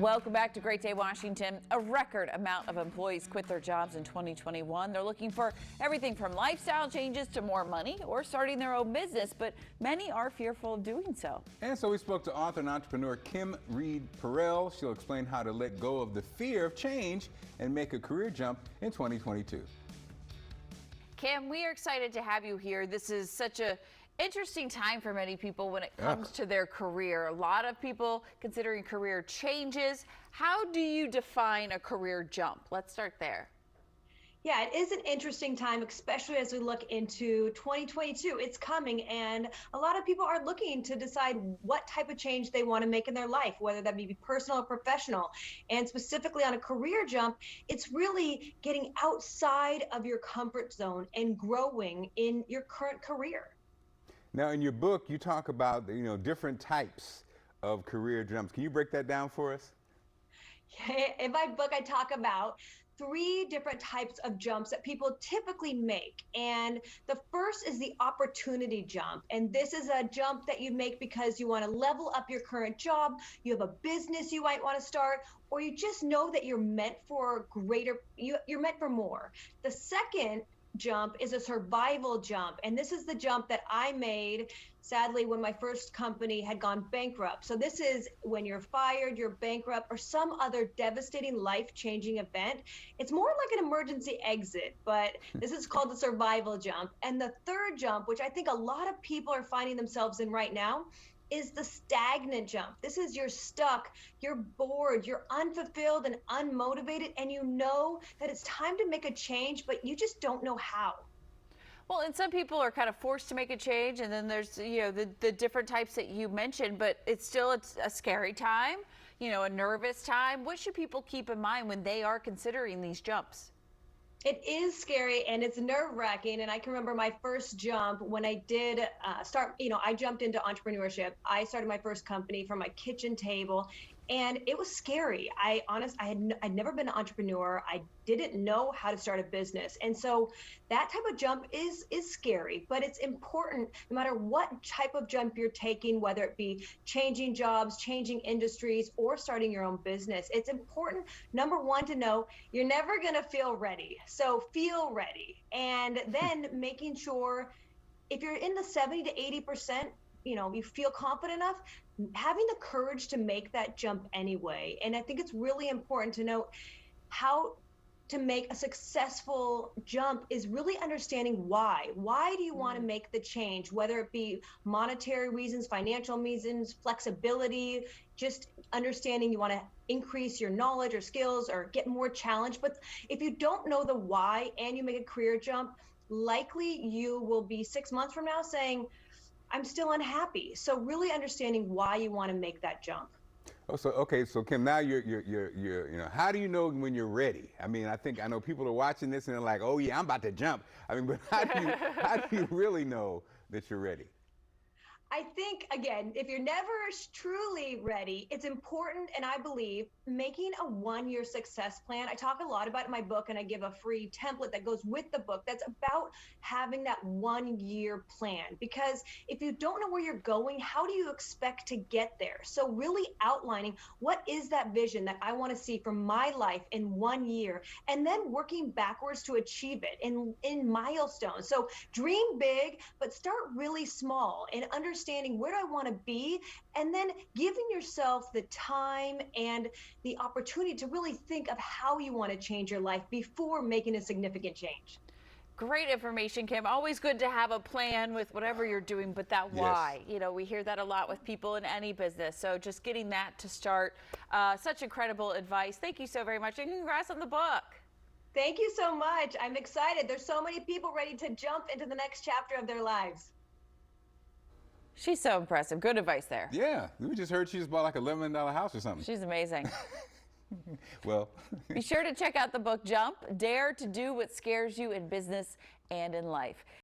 Welcome back to Great Day Washington. A record amount of employees quit their jobs in 2021. They're looking for everything from lifestyle changes to more money or starting their own business, but many are fearful of doing so. And so we spoke to author and entrepreneur Kim Reed Perell. She'll explain how to let go of the fear of change and make a career jump in 2022. Kim, we are excited to have you here. This is such a interesting time for many people when it comes to their career. A lot of people considering career changes. How do you define a career jump? Let's start there. Yeah, it is an interesting time, especially as we look into 2022. It's coming, and a lot of people are looking to decide what type of change they want to make in their life, whether that be personal or professional. And specifically on a career jump, it's really getting outside of your comfort zone and growing in your current career. Now, in your book, you talk about different types of career jumps. Can you break that down for us? In my book, I talk about 3 different types of jumps that people typically make. And the first is the opportunity jump. And this is a jump that you make because you want to level up your current job, you have a business you might want to start, or you just know that you're meant for you're meant for more. The second jump is a survival jump, and this is the jump that I made sadly when my first company had gone bankrupt. So this is when you're fired, you're bankrupt, or some other devastating life-changing event. It's more like an emergency exit, but this is called the survival jump. And the third jump, which I think a lot of people are finding themselves in right now, is the stagnant jump. This is you're stuck, you're bored, you're unfulfilled and unmotivated, and you know that it's time to make a change, but you just don't know how. Well, and some people are kind of forced to make a change, and then there's the different types that you mentioned, but it's a scary time, a nervous time. What should people keep in mind when they are considering these jumps? It is scary and it's nerve-wracking. And I can remember my first jump when I did I jumped into entrepreneurship. I started my first company from my kitchen table, and it was scary. I'd never been an entrepreneur. I didn't know how to start a business. And so that type of jump is scary, but it's important no matter what type of jump you're taking, whether it be changing jobs, changing industries, or starting your own business. It's important, number one, to know you're never going to feel ready. So feel ready. And then making sure if you're in the 70 to 80%, you feel confident enough, having the courage to make that jump anyway. And I think it's really important to know how to make a successful jump is really understanding why. Why do you want to make the change, whether it be monetary reasons, financial reasons, flexibility, just understanding you want to increase your knowledge or skills or get more challenge. But if you don't know the why and you make a career jump, likely you will be 6 months from now saying, I'm still unhappy. So really understanding why you want to make that jump. Oh, so Kim, now how do you know when you're ready? I mean, I know people are watching this and they're like, oh yeah, I'm about to jump. I mean, but how do you really know that you're ready? I think, again, if you're never truly ready, it's important, and I believe, making a 1-year success plan. I talk a lot about it in my book, and I give a free template that goes with the book that's about having that 1-year plan. Because if you don't know where you're going, how do you expect to get there? So really outlining what is that vision that I want to see for my life in 1 year, and then working backwards to achieve it in milestones. So dream big, but start really small and understanding where do I want to be, and then giving yourself the time and the opportunity to really think of how you want to change your life before making a significant change. Great information, Kim. Always good to have a plan with whatever you're doing, but that why. We hear that a lot with people in any business. So just getting that to start. Such incredible advice. Thank you so very much, and congrats on the book. Thank you so much. I'm excited. There's so many people ready to jump into the next chapter of their lives. She's so impressive. Good advice there. Yeah, we just heard she just bought like $11 million house or something. She's amazing. Well, be sure to check out the book Jump, Dare to Do What Scares You in Business and in Life.